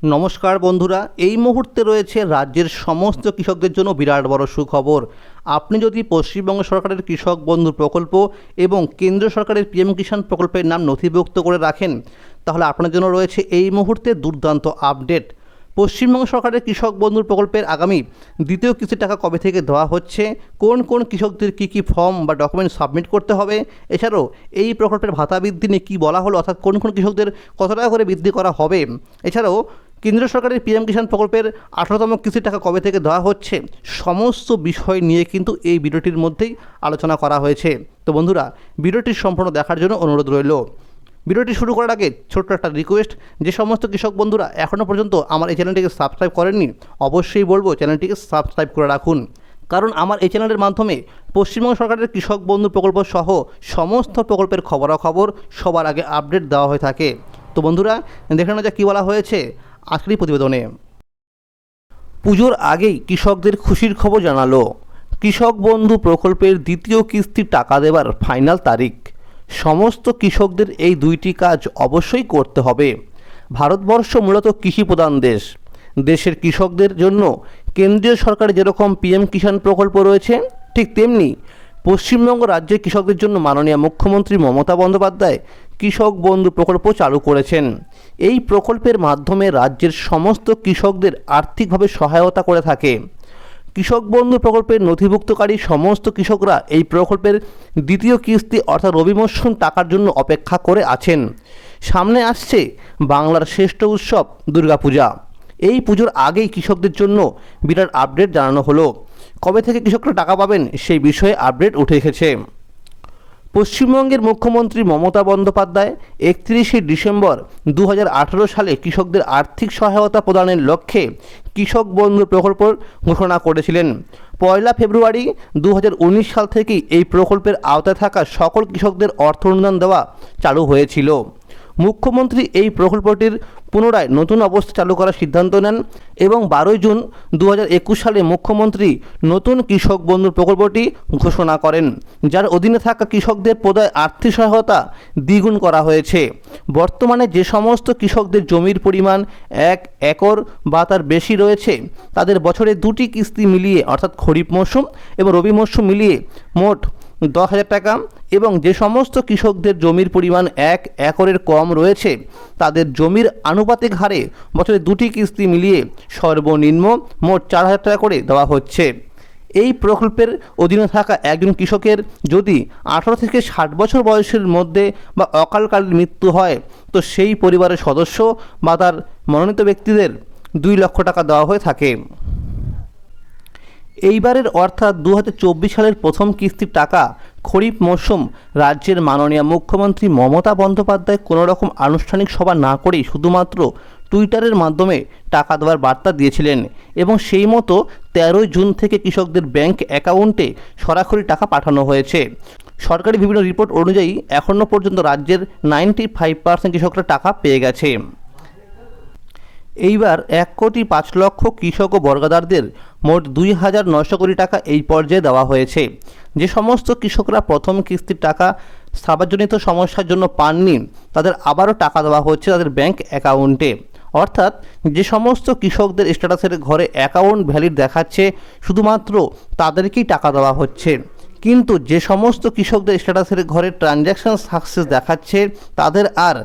নমস্কার বন্ধুরা, এই মুহূর্তে রয়েছে রাজ্যের সমস্ত কৃষকদের জন্য বিরাট বড় সুখবর। আপনি যদি পশ্চিমবঙ্গ সরকারের কৃষক বন্ধু প্রকল্প এবং কেন্দ্র সরকারের পিএম কিষাণ প্রকল্পের নাম নথিভুক্ত করে রাখেন, তাহলে আপনার জন্য রয়েছে এই মুহূর্তে দুর্দান্ত আপডেট। পশ্চিমবঙ্গ সরকারের কৃষক বন্ধু প্রকল্পের আগামী দ্বিতীয় কিস্তির টাকা কবে থেকে দেওয়া হচ্ছে, কোন কোন কৃষকদের কী ফর্ম বা ডকুমেন্ট সাবমিট করতে হবে, এছাড়াও এই প্রকল্পের ভাতা বৃদ্ধি নিয়ে কী বলা হলো, অর্থাৎ কোন কোন কৃষকদের কত টাকা করে বৃদ্ধি করা হবে, এছাড়াও কেন্দ্র সরকারের পিএম কিষাণ প্রকল্পের 18তম কিস্তির টাকা কবে থেকে দেওয়া হচ্ছে, সমস্ত বিষয় নিয়ে কিন্তু এই ভিডিওটির মধ্যেই আলোচনা করা হয়েছে। তো বন্ধুরা, ভিডিওটি সম্পূর্ণ দেখার জন্য অনুরোধ রইল। ভিডিওটি শুরু করার আগে ছোট্ট একটা রিকোয়েস্ট, যে সমস্ত কৃষক বন্ধুরা এখনও পর্যন্ত আমার এই চ্যানেলটিকে সাবস্ক্রাইব করেননি, অবশ্যই বলবো চ্যানেলটিকে সাবস্ক্রাইব করে রাখুন। কারণ আমার এই চ্যানেলের মাধ্যমে পশ্চিমবঙ্গ সরকারের কৃষক বন্ধু প্রকল্প সহ সমস্ত প্রকল্পের খবরাখবর সবার আগে আপডেট দেওয়া হয়ে থাকে। তো বন্ধুরা, দেখে নেওয়া যাক কী বলা হয়েছে আজকের প্রতিবেদনে। পুজোর আগেই কৃষকদের খুশির খবর জানালো কৃষক বন্ধু প্রকল্পের দ্বিতীয় কিস্তির টাকা দেওয়ার ফাইনাল তারিখ। সমস্ত কৃষকদের এই দুইটি কাজ অবশ্যই করতে হবে। ভারতবর্ষ মূলত কৃষি প্রধান দেশ। দেশের কৃষকদের জন্য কেন্দ্রীয় সরকারের যেরকম পিএম কিষাণ প্রকল্প রয়েছে, ঠিক তেমনি পশ্চিমবঙ্গ রাজ্যের কৃষকদের জন্য মাননীয় মুখ্যমন্ত্রী মমতা বন্দ্যোপাধ্যায় কৃষক বন্ধু প্রকল্প চালু করেছেন। এই প্রকল্পের মাধ্যমে রাজ্যের সমস্ত কৃষকদের আর্থিকভাবে সহায়তা করে থাকে। কৃষক বন্ধু প্রকল্পের নথিভুক্তকারী সমস্ত কৃষকরা এই প্রকল্পের দ্বিতীয় কিস্তি অর্থাৎ রবি মরশুম টাকার জন্য অপেক্ষা করে আছেন। সামনে আসছে বাংলার শ্রেষ্ঠ উৎসব দুর্গাপূজা। এই পুজোর আগেই কৃষকদের জন্য বিরাট আপডেট জানানো হলো। কবে থেকে কৃষকরা টাকা পাবেন সেই বিষয়ে আপডেট উঠে এসেছে। পশ্চিমবঙ্গের মুখ্যমন্ত্রী মমতা বন্দ্যোপাধ্যায় 31শে ডিসেম্বর 2018 সালে কৃষকদের আর্থিক সহায়তা প্রদানের লক্ষ্যে কৃষক বন্ধু প্রকল্প ঘোষণা করেছিলেন। 1 ফেব্রুয়ারি 2019 সাল থেকেই এই প্রকল্পের আওতায় থাকা সকল কৃষকদের অর্থ অনুদান দেওয়া চালু হয়েছিল। মুখ্যমন্ত্রী এই প্রকল্পটির পুনরায় নতুন অবস্থা চালু করার সিদ্ধান্ত নেন এবং 12 জুন 2021 সালে মুখ্যমন্ত্রী নতুন কৃষক বন্ধু প্রকল্পটি ঘোষণা করেন, যার অধীনে থাকা কৃষকদের প্রদায় আর্থিক সহায়তা দ্বিগুণ করা হয়েছে। বর্তমানে যে সমস্ত কৃষকদের জমির পরিমাণ 1 একর বা তার বেশি রয়েছে, তাদের বছরে দুটি কিস্তি মিলিয়ে অর্থাৎ খরিফ মরশুম এবং রবি মরশুম মিলিয়ে মোট 10,000 টাকা, এবং যে সমস্ত কৃষকদের জমির পরিমাণ 1 একরের কম রয়েছে, তাদের জমির আনুপাতিক হারে বছরে দুটি কিস্তি মিলিয়ে সর্বনিম্ন মোট 4,000 টাকা করে দেওয়া হচ্ছে। এই প্রকল্পের অধীনে থাকা একজন কৃষকের যদি 18 থেকে 60 বছর বয়সের মধ্যে বা অকালকালীন মৃত্যু হয়, তো সেই পরিবারের সদস্য বা তার মনোনীত ব্যক্তিদের 2 লক্ষ টাকা দেওয়া হয়ে থাকে। এইবারের অর্থাৎ 2024 সালের প্রথম কিস্তির টাকা খরিফ মরশুম রাজ্যের মাননীয় মুখ্যমন্ত্রী মমতা বন্দ্যোপাধ্যায় কোনো রকম আনুষ্ঠানিক সভা না করেই শুধুমাত্র টুইটারের মাধ্যমে টাকা দেওয়ার বার্তা দিয়েছিলেন এবং সেই মতো 13 জুন থেকে কৃষকদের ব্যাংক অ্যাকাউন্টে সরাসরি টাকা পাঠানো হয়েছে। সরকারি বিভিন্ন রিপোর্ট অনুযায়ী এখনও পর্যন্ত রাজ্যের 95% কৃষকরা টাকা পেয়ে গেছে। এইবার 1,05,00,000 কৃষক ও বর্গাদারদের মোট 2,900 কোটি টাকা এই পর্যায়ে দেওয়া হয়েছে। যে সমস্ত কৃষকরা প্রথম কিস্তির টাকা সার্বজনিত সমস্যার জন্য পাননি, তাদের আবারও টাকা দেওয়া হচ্ছে তাদের ব্যাংক অ্যাকাউন্টে। অর্থাৎ যে সমস্ত কৃষকদের স্ট্যাটাসের ঘরে অ্যাকাউন্ট ভ্যালিড দেখাচ্ছে, শুধুমাত্র তাদেরকেই টাকা দেওয়া হচ্ছে। কিন্তু যে সমস্ত কৃষকদের স্ট্যাটাসের ঘরে ট্রানজ্যাকশান সাকসেস দেখাচ্ছে, তাদের আর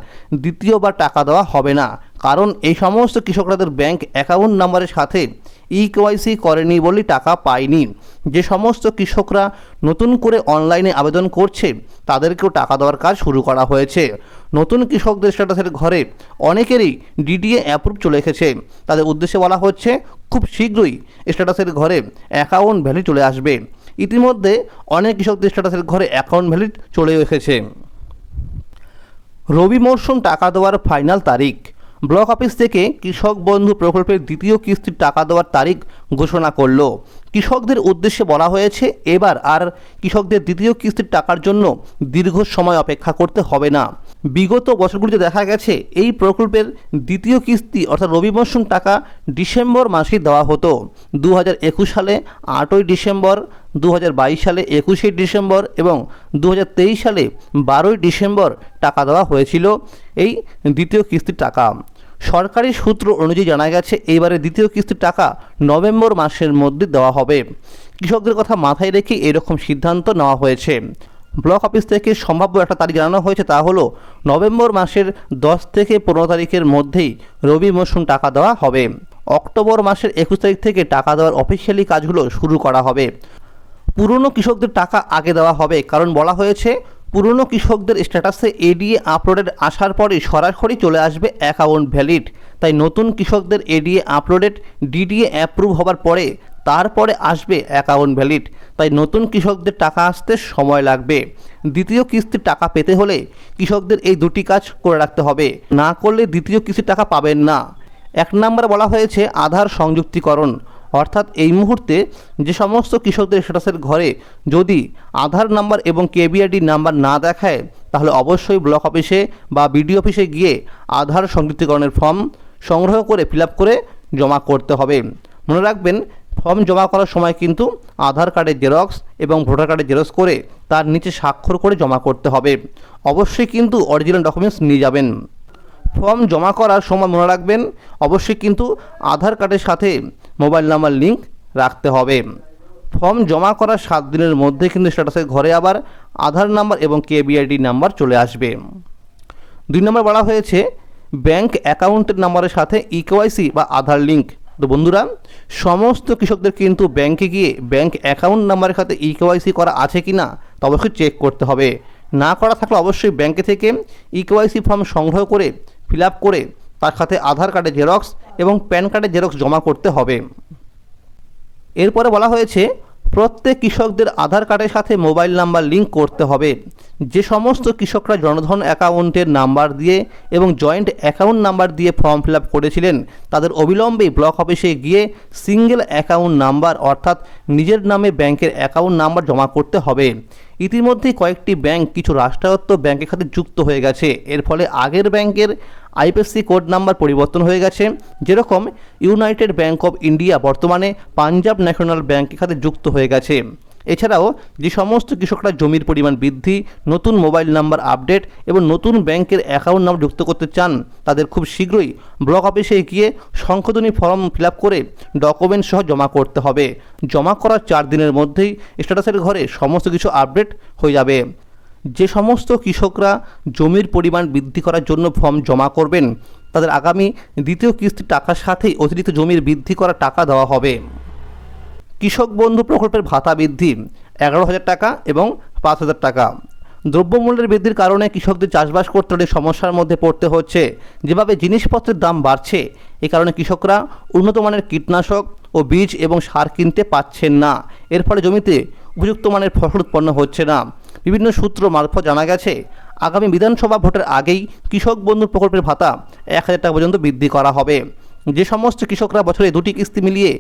দ্বিতীয়বার টাকা দেওয়া হবে না। কারণ এই সমস্ত কৃষকদের ব্যাংক অ্যাকাউন্ট নাম্বারের সাথে ইকেওয়াইসি করেনি বলেই টাকা পায়নি। যে সমস্ত কৃষকরা নতুন করে অনলাইনে আবেদন করছে, তাদেরকেও টাকা দেওয়ার কাজ শুরু করা হয়েছে। নতুন কৃষকদের স্ট্যাটাসের ঘরে অনেকেরই ডিডিএ অ্যাপ্রুভ চলে এসেছে। তাদের উদ্দেশ্যে বলা হচ্ছে খুব শীঘ্রই স্ট্যাটাসের ঘরে অ্যাকাউন্ট ভ্যালিড চলে আসবে। ইতিমধ্যে অনেক কৃষকদের স্ট্যাটাসের ঘরে অ্যাকাউন্ট ভ্যালিড চলে এসেছে। রবি মরশুম টাকা দেওয়ার ফাইনাল তারিখ। ব্লক অফিস থেকে কৃষক বন্ধু প্রকল্পের দ্বিতীয় কিস্তির টাকা দেওয়ার তারিখ ঘোষণা করল। কৃষকদের উদ্দেশ্যে বলা হয়েছে এবার আর কৃষকদের দ্বিতীয় কিস্তির টাকার জন্য দীর্ঘ সময় অপেক্ষা করতে হবে না। বিগত বছরগুলিতে দেখা গেছে এই প্রকল্পের দ্বিতীয় কিস্তি অর্থাৎ রবি মরশুম টাকা ডিসেম্বর মাসেই দেওয়া হতো। 2021 সালে 8ই ডিসেম্বর, 2022 সালে 21শে ডিসেম্বর এবং 2023 সালে 12ই ডিসেম্বর টাকা দেওয়া হয়েছিল এই দ্বিতীয় কিস্তির টাকা। সরকারি সূত্র অনুযায়ী জানা গেছে এইবারে দ্বিতীয় কিস্তির টাকা নভেম্বর মাসের মধ্যে দেওয়া হবে। কৃষকদের কথা মাথায় রেখে এরকম সিদ্ধান্ত নেওয়া হয়েছে। ব্লক অফিস থেকে সম্ভাব্য একটা তারিখ জানানো হয়েছে, তা হলো নভেম্বর মাসের 10 থেকে 15 তারিখের মধ্যেই রবি মরশুম টাকা দেওয়া হবে। অক্টোবর মাসের 21 তারিখ থেকে টাকা দেওয়ার অফিসিয়ালি কাজগুলো শুরু করা হবে। পুরনো কৃষকদের টাকা আগে দেওয়া হবে, কারণ বলা হয়েছে পুরনো কৃষকদের স্ট্যাটাসে এডিএ আপলোডেড আসার পরেই সরাসরি চলে আসবে অ্যাকাউন্ট ভ্যালিড। তাই নতুন কৃষকদের এডিএ আপলোডেড ডিডিএ অ্যাপ্রুভ হবার পরে তারপরে আসবে অ্যাকাউন্ট ভ্যালিড। তাই নতুন কৃষকদের টাকা আসতে সময় লাগবে। দ্বিতীয় কিস্তির টাকা পেতে হলে কৃষকদের এই দুটি কাজ করে রাখতে হবে, না করলে দ্বিতীয় কিস্তির টাকা পাবেন না। 1 নম্বরে বলা হয়েছে আধার সংযুক্তিকরণ, অর্থাৎ এই মুহূর্তে যে সমস্ত কৃষকদের স্ট্যাটাসের ঘরে যদি আধার নাম্বার এবং কেবিআইডি নাম্বার না দেখায়, তাহলে অবশ্যই ব্লক অফিসে বা বিডিও অফিসে গিয়ে আধার সংযুক্তিকরণের ফর্ম সংগ্রহ করে ফিল আপ করে জমা করতে হবে। মনে রাখবেন, ফর্ম জমা করার সময় কিন্তু আধার কার্ডের জেরক্স এবং ভোটার কার্ডের জেরক্স করে তার নিচে স্বাক্ষর করে জমা করতে হবে। অবশ্যই কিন্তু অরিজিনাল ডকুমেন্টস নিয়ে যাবেন। ফর্ম জমা করার সময় মনে রাখবেন অবশ্যই কিন্তু আধার কার্ডের সাথে মোবাইল নাম্বার লিঙ্ক রাখতে হবে। ফর্ম জমা করার 7 দিনের মধ্যে কিন্তু স্ট্যাটাসের ঘরে আবার আধার নাম্বার এবং কেবিআইডি নাম্বার চলে আসবে। 2 নম্বর বলা হয়েছে ব্যাংক অ্যাকাউন্টের নাম্বারের সাথে ইকেওয়াইসি বা আধার লিঙ্ক। তো বন্ধুরা, সমস্ত কৃষকদের কিন্তু ব্যাংকে গিয়ে ব্যাংক অ্যাকাউন্ট নাম্বারের সাথে ইকেওয়াইসি করা আছে কি না তা অবশ্যই চেক করতে হবে। না করা থাকলে অবশ্যই ব্যাংকে থেকে ইকেওয়াইসি ফর্ম সংগ্রহ করে ফিল আপ করে তার সাথে আধার কার্ডের জেরক্স এবং প্যান কার্ডের জেরক্স জমা করতে হবে। এরপরে বলা হয়েছে প্রত্যেক কৃষকদের আধার কার্ডের সাথে মোবাইল নাম্বার লিঙ্ক করতে হবে। যে সমস্ত কৃষকরা জনধন অ্যাকাউন্টের নাম্বার দিয়ে এবং জয়েন্ট অ্যাকাউন্ট নাম্বার দিয়ে ফর্ম ফিল আপ করেছিলেন, তাদের অবিলম্বে ব্লক অফিসে গিয়ে সিঙ্গেল অ্যাকাউন্ট নাম্বার অর্থাৎ নিজের নামে ব্যাংকের অ্যাকাউন্ট নাম্বার জমা করতে হবে। ইতিমধ্যেই কয়েকটি ব্যাংক কিছু রাষ্ট্রায়ত্ত ব্যাংকের সাথে যুক্ত হয়ে গেছে। এর ফলে আগের ব্যাংকের আইএফএসসি কোড নাম্বার পরিবর্তন হয়ে গেছে। যেরকম ইউনাইটেড ব্যাংক অফ ইন্ডিয়া বর্তমানে পাঞ্জাব ন্যাশনাল ব্যাংকের সাথে যুক্ত হয়ে গেছে। এছাড়াও যে সমস্ত কৃষকরা জমির পরিমাণ বৃদ্ধি, নতুন মোবাইল নাম্বার আপডেট এবং নতুন ব্যাংকের অ্যাকাউন্ট নাম্বার যুক্ত করতে চান, তাদের খুব শীঘ্রই ব্লক অফিসে গিয়ে সংশোধনী ফর্ম ফিল আপ করে ডকুমেন্ট সহ জমা করতে হবে। জমা করার 4 দিনের মধ্যেই স্ট্যাটাসের ঘরে সমস্ত কিছু আপডেট হয়ে যাবে। যে সমস্ত কৃষকরা জমির পরিমাণ বৃদ্ধি করার জন্য ফর্ম জমা করবেন, তাদের আগামী দ্বিতীয় কিস্তির টাকার সাথেই অতিরিক্ত জমির বৃদ্ধি করা টাকা দেওয়া হবে। কৃষক বন্ধু প্রকল্পের ভাতা বৃদ্ধি 11,000 টাকা এবং 5,000 টাকা। দ্রব্যমূল্যের বৃদ্ধির কারণে কৃষকদের চাষবাস করতে অনেক সমস্যার মধ্যে পড়তে হচ্ছে। যেভাবে জিনিসপত্রের দাম বাড়ছে, এ কারণে কৃষকরা উন্নত মানের কীটনাশক ও বীজ এবং সার কিনতে পাচ্ছেন না। এর ফলে জমিতে উপযুক্ত মানের ফসল উৎপন্ন হচ্ছে না। বিভিন্ন সূত্র মারফত জানা গেছে আগামী বিধানসভা ভোটের আগেই কৃষক বন্ধু প্রকল্পের ভাতা 1,000 টাকা পর্যন্ত বৃদ্ধি করা হবে। যে সমস্ত কৃষকরা বছরে 2টি কিস্তি মিলিয়ে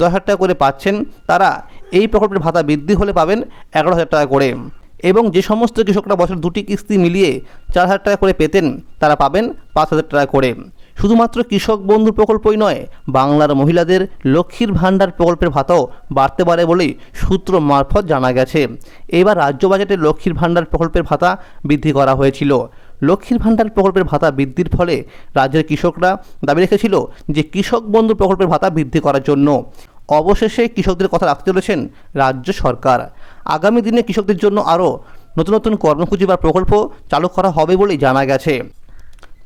10,000 টাকা করে পাচ্ছেন, তারা এই প্রকল্পের ভাতা বৃদ্ধি হলে পাবেন 11,000 টাকা করে, এবং যে সমস্ত কৃষকরা বছর 2টি কিস্তি মিলিয়ে 4,000 টাকা করে পেতেন, তারা পাবেন 5,000 টাকা করে। শুধুমাত্র কৃষক বন্ধু প্রকল্পই নয়, বাংলার মহিলাদের লক্ষ্মীর ভাণ্ডার প্রকল্পের ভাতাও বাড়তে পারে বলেই সূত্র মারফত জানা গেছে। এবার রাজ্য বাজেটে লক্ষ্মীর ভাণ্ডার প্রকল্পের ভাতা বৃদ্ধি করা হয়েছিল। লক্ষ্মীর ভাণ্ডার প্রকল্পের ভাতা বৃদ্ধির ফলে রাজ্যের কৃষকরা দাবি রেখেছিল যে কৃষক বন্ধু প্রকল্পের ভাতা বৃদ্ধি করার জন্য। অবশেষে কৃষকদের কথা রাখতে চলেছেন রাজ্য সরকার। আগামী দিনে কৃষকদের জন্য আরও নতুন নতুন কর্মসূচি বা প্রকল্প চালু করা হবে বলেই জানা গেছে।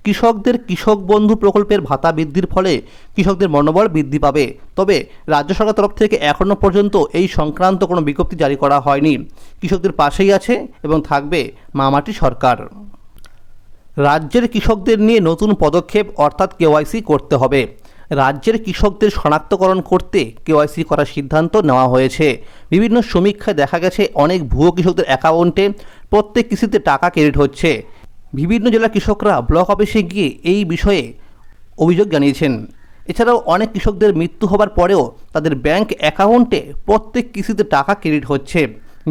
কৃষকদের কৃষক বন্ধু প্রকল্পের ভাতা বৃদ্ধির ফলে কৃষকদের মনোবল বৃদ্ধি পাবে। তবে রাজ্য সরকার তরফ থেকে এখনও পর্যন্ত এই সংক্রান্ত কোনো বিজ্ঞপ্তি জারি করা হয়নি। কৃষকদের পাশেই আছে এবং থাকবে মামাটি সরকার। রাজ্যের কৃষকদের নিয়ে নতুন পদক্ষেপ, অর্থাৎ কেওয়াইসি করতে হবে। রাজ্যের কৃষকদের শনাক্তকরণ করতে কেওয়াইসি করার সিদ্ধান্ত নেওয়া হয়েছে। বিভিন্ন সমীক্ষায় দেখা গেছে অনেক ভুয়ো কৃষকদের অ্যাকাউন্টে প্রত্যেক কিস্তিতে টাকা ক্রেডিট হচ্ছে। বিভিন্ন জেলার কৃষকরা ব্লক অফিসে গিয়ে এই বিষয়ে অভিযোগ জানিয়েছেন। এছাড়াও অনেক কৃষকদের মৃত্যু হবার পরেও তাদের ব্যাংক অ্যাকাউন্টে প্রত্যেক কিস্তিতে টাকা ক্রেডিট হচ্ছে।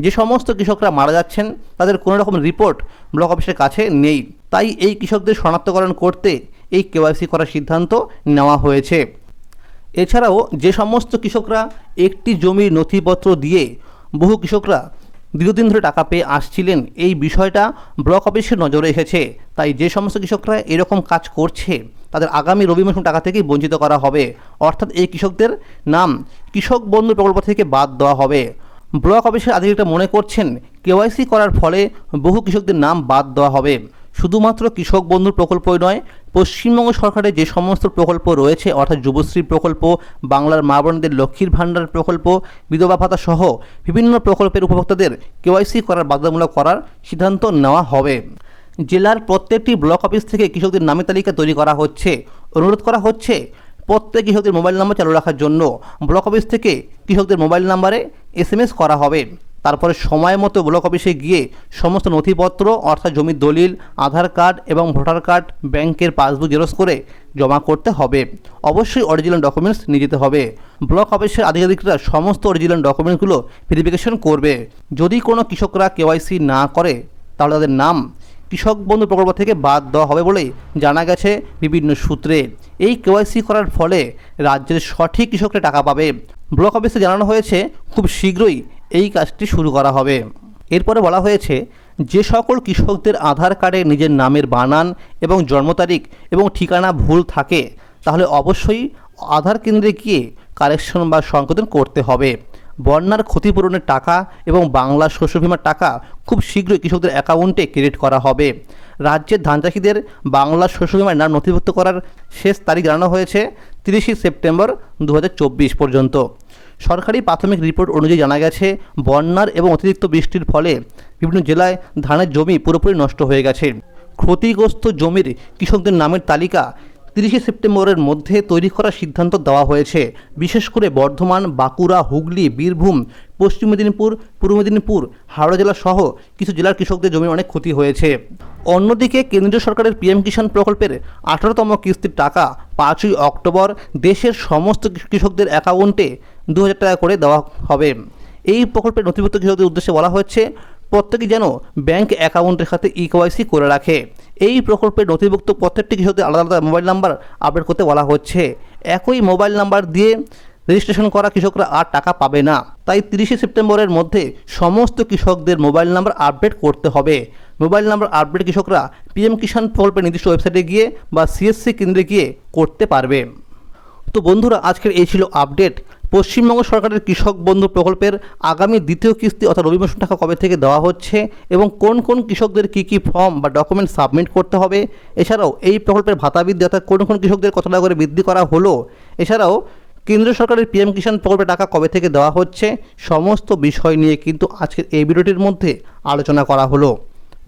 যে সমস্ত কৃষকরা মারা যাচ্ছেন, তাদের কোনো রকম রিপোর্ট ব্লক অফিসের কাছে নেই। তাই এই কৃষকদের শনাক্তকরণ করতে এই কেওয়াইসি করার সিদ্ধান্ত নেওয়া হয়েছে। এছাড়াও যে সমস্ত কৃষকরা একটি জমির নথিপত্র দিয়ে বহু কৃষকরা দীর্ঘদিন ধরে টাকা পেয়ে আসছিলেন, এই বিষয়টা ব্লক অফিসের নজরে এসেছে। তাই যে সমস্ত কৃষকরা এরকম কাজ করছে, তাদের আগামী রবি মৌসুম টাকা থেকেই বঞ্চিত করা হবে। অর্থাৎ এই কৃষকদের নাম কৃষক বন্ধু প্রকল্প থেকে বাদ দেওয়া হবে। ব্লক অফিসের আধিকারিকরা মনে করছেন কেওয়াইসি করার ফলে বহু কৃষকদের নাম বাদ দেওয়া হবে। শুধুমাত্র কৃষক বন্ধুর প্রকল্পই নয়, পশ্চিমবঙ্গ সরকারের যে সমস্ত প্রকল্প রয়েছে অর্থাৎ যুবশ্রী প্রকল্প, বাংলার মা বোনদের লক্ষ্মীর ভাণ্ডার প্রকল্প, বিধবা ভাতা সহ বিভিন্ন প্রকল্পের উপভোক্তাদের কেওয়াইসি করার বাধ্যতামূলক করার সিদ্ধান্ত নেওয়া হবে। জেলার প্রত্যেকটি ব্লক অফিস থেকে কৃষকদের নামের তালিকা তৈরি করা হচ্ছে। অনুরোধ করা হচ্ছে প্রত্যেক কৃষকদের মোবাইল নম্বর চালু রাখার জন্য। ব্লক অফিস থেকে কৃষকদের মোবাইল নম্বরে SMS করা হবে। তারপরে সময় মতো ব্লক অফিসে গিয়ে সমস্ত নথিপত্র অর্থাৎ জমির দলিল, আধার কার্ড এবং ভোটার কার্ড, ব্যাংকের পাসবুক জেরক্স করে জমা করতে হবে। অবশ্যই অরিজিনাল ডকুমেন্টস নিয়ে যেতে হবে। ব্লক অফিসের আধিকারিকরা সমস্ত অরিজিনাল ডকুমেন্টসগুলো ভেরিফিকেশন করবে। যদি কোনো কৃষকরা কেওয়াইসি না করে তাহলে তাদের নাম কৃষক বন্ধু প্রকল্প থেকে বাদ দেওয়া হবে বলেই জানা গেছে বিভিন্ন সূত্রে। এই কেওয়াইসি করার ফলে রাজ্যের সঠিক কৃষকরা টাকা পাবে। ব্লক অফিসে জানানো হয়েছে খুব শীঘ্রই এই কাজটি শুরু করা হবে। এরপরে বলা হয়েছে যে সকল কৃষকদের আধার কার্ডে নিজের নামের বানান এবং জন্ম তারিখ এবং ঠিকানা ভুল থাকে তাহলে অবশ্যই আধার কেন্দ্রে গিয়ে কারেকশন বা সংশোধন করতে হবে। বন্যার ক্ষতিপূরণের টাকা এবং বাংলা শস্য বিমার টাকা খুব শীঘ্রই কৃষকদের অ্যাকাউন্টে ক্রেডিট করা হবে। রাজ্যের ধান চাষিদের বাংলা শস্য বিমার নাম নথিভুক্ত করার শেষ তারিখ জানানো হয়েছে 30 সেপ্টেম্বর 2024 পর্যন্ত। সরকারি প্রাথমিক রিপোর্ট অনুযায়ী জানা গেছে বন্যার এবং অতিরিক্ত বৃষ্টির ফলে বিভিন্ন জেলায় ধানের জমি পুরোপুরি নষ্ট হয়ে গেছে। ক্ষতিগ্রস্ত জমির কৃষকদের নামের তালিকা 30 সেপ্টেম্বরের মধ্যে তৈরি করার সিদ্ধান্ত দেওয়া হয়েছে। বিশেষ করে বর্ধমান, বাঁকুড়া, হুগলি, বীরভূম, পশ্চিম মেদিনীপুর, পূর্ব মেদিনীপুর, হাওড়া জেলা সহ কিছু জেলার কৃষকদের জমির অনেক ক্ষতি হয়েছে। অন্যদিকে কেন্দ্রীয় সরকারের PM কিষাণ প্রকল্পের 18তম কিস্তির টাকা 5ই অক্টোবর দেশের সমস্ত কৃষকদের অ্যাকাউন্টে 2000 টাকা করে দেওয়া হবে। এই প্রকল্পের নথিভুক্ত কৃষকদের উদ্দেশ্যে বলা হচ্ছে প্রত্যেকে যেন ব্যাংক অ্যাকাউন্টের সাথে EKYC করে রাখে। এই প্রকল্পের নথিভুক্ত প্রত্যেকটি কৃষকদের আলাদা আলাদা মোবাইল নাম্বার আপডেট করতে বলা হচ্ছে। একই মোবাইল নাম্বার দিয়ে রেজিস্ট্রেশন করা কৃষকরা আর টাকা পাবে না। তাই 30 সেপ্টেম্বরের মধ্যে সমস্ত কৃষকদের মোবাইল নাম্বার আপডেট করতে হবে। মোবাইল নাম্বার আপডেট কৃষকরা PM কিষাণ প্রকল্পের নির্দিষ্ট ওয়েবসাইটে গিয়ে বা CSC কেন্দ্রে গিয়ে করতে পারবে। তো বন্ধুরা, আজকের এই ছিল আপডেট। পশ্চিমবঙ্গ সরকারের কৃষক বন্ধু প্রকল্পের আগামী দ্বিতীয় কিস্তি অর্থাৎ রবি মৌসুম টাকা কবে থেকে দেওয়া হচ্ছে এবং কোন কোন কৃষকদের কী কী ফর্ম বা ডকুমেন্ট সাবমিট করতে হবে, এছাড়াও এই প্রকল্পের ভাতা বৃদ্ধি অর্থাৎ কোন কোন কৃষকদের কত টাকা করে বৃদ্ধি করা হলো, এছাড়াও কেন্দ্র সরকারের PM কিষাণ প্রকল্পের টাকা কবে থেকে দেওয়া হচ্ছে, সমস্ত বিষয় নিয়ে কিন্তু আজকের এই ভিডিওটির মধ্যে আলোচনা করা হলো।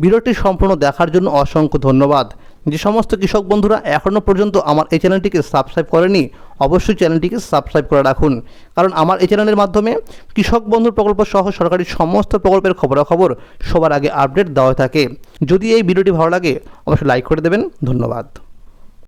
ভিডিওটি সম্পূর্ণ দেখার জন্য অসংখ্য ধন্যবাদ। যে সমস্ত কৃষক বন্ধুরা এখনও পর্যন্ত আমার এই চ্যানেলটিকে সাবস্ক্রাইব করেনি অবশ্যই চ্যানেলটিকে সাবস্ক্রাইব করে রাখুন, কারণ আমার এই চ্যানেলের মাধ্যমে কৃষক বন্ধুর প্রকল্প সহ সরকারি সমস্ত প্রকল্পের খবরাখবর সবার আগে আপডেট দেওয়া থাকে। যদি এই ভিডিওটি ভালো লাগে অবশ্যই লাইক করে দেবেন। ধন্যবাদ।